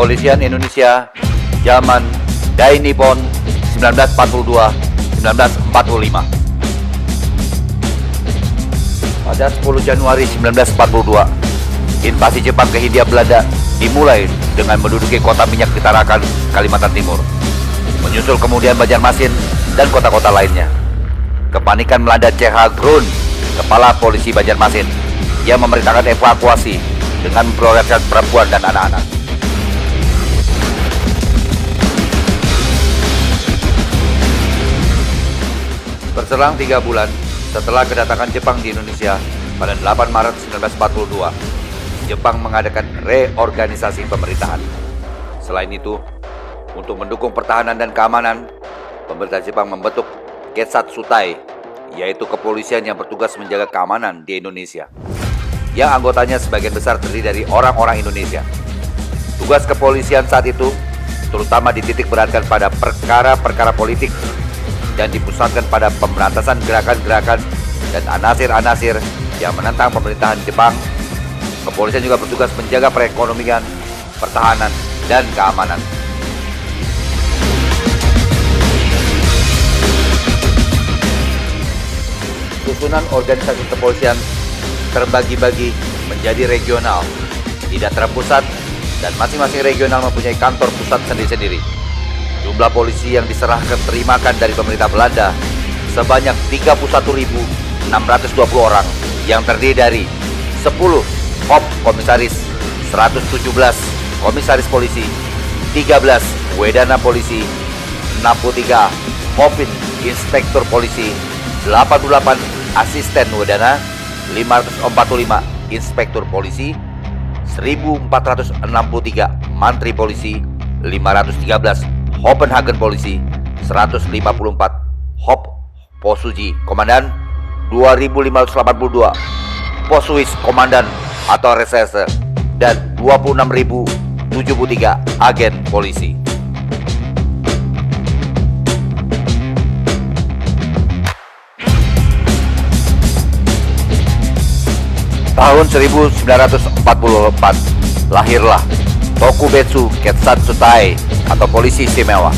Kepolisian Indonesia zaman Dai Nippon 1942-1945. Pada 10 Januari 1942, invasi Jepang ke Hindia Belanda dimulai dengan menduduki kota minyak di Tarakan, Kalimantan Timur. Menyusul kemudian Banjarmasin dan kota-kota lainnya. Kepanikan melanda CH Grun, kepala polisi Banjarmasin, yang memerintahkan evakuasi dengan memprioritaskan perempuan dan anak-anak. Berselang 3 bulan setelah kedatangan Jepang di Indonesia pada 8 Maret 1942, Jepang mengadakan reorganisasi pemerintahan. Selain itu, untuk mendukung pertahanan dan keamanan, pemerintah Jepang membentuk Ketsatsutai, yaitu kepolisian yang bertugas menjaga keamanan di Indonesia, yang anggotanya sebagian besar terdiri dari orang-orang Indonesia. Tugas kepolisian saat itu terutama dititik beratkan pada perkara-perkara politik dan dipusatkan pada pemberantasan gerakan-gerakan dan anasir-anasir yang menentang pemerintahan Jepang. Kepolisian juga bertugas menjaga perekonomian, pertahanan, dan keamanan. Susunan organisasi kepolisian terbagi-bagi menjadi regional, tidak terpusat, dan masing-masing regional mempunyai kantor pusat sendiri-sendiri. Jumlah polisi yang diserahkan terimakan dari pemerintah Belanda sebanyak 31.620 orang yang terdiri dari 10 Hop Komisaris, 117 Komisaris Polisi, 13 Wedana Polisi, 63 Mopin Inspektur Polisi, 88 Asisten Wedana, 545 Inspektur Polisi, 1.463 Mantri Polisi, 513 Copenhagen Polisi, 154 Hop Posuji Komandan, 2.582 Posuis Komandan atau Reserse, dan 26.073 agen polisi. Tahun 1944 lahirlah Tokubetsu Ketsatsutai atau polisi istimewa,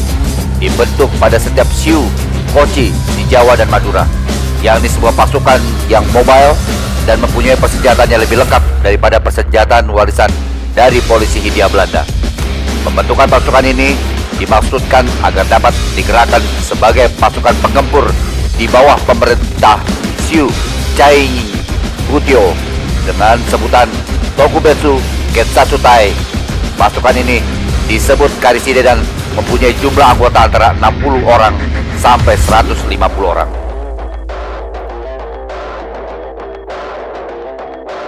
dibentuk pada setiap Shiu, Kochi di Jawa dan Madura, yakni sebuah pasukan yang mobile dan mempunyai persenjataan yang lebih lengkap daripada persenjataan warisan dari polisi Hindia Belanda. Pembentukan pasukan ini dimaksudkan agar dapat digerakkan sebagai pasukan penggempur di bawah pemerintah Shiu Chai Butio dengan sebutan Tokubetsu Ketsatsutai. Pasukan ini disebut Kariside dan mempunyai jumlah anggota antara 60 orang sampai 150 orang.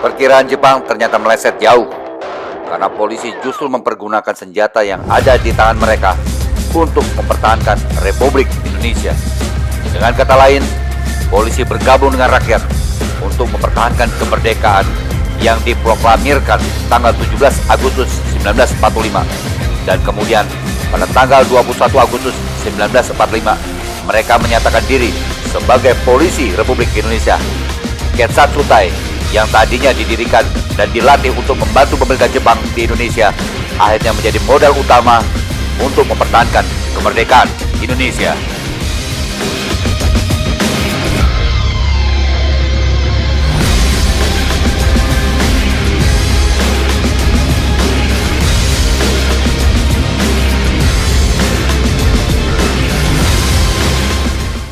Perkiraan Jepang ternyata meleset jauh, karena polisi justru mempergunakan senjata yang ada di tangan mereka untuk mempertahankan Republik Indonesia. Dengan kata lain, polisi bergabung dengan rakyat untuk mempertahankan kemerdekaan yang diproklamirkan tanggal 17 Agustus 1945, dan kemudian pada tanggal 21 Agustus 1945 mereka menyatakan diri sebagai polisi Republik Indonesia. Ketsatsutai yang tadinya didirikan dan dilatih untuk membantu pemerintah Jepang di Indonesia akhirnya menjadi modal utama untuk mempertahankan kemerdekaan Indonesia.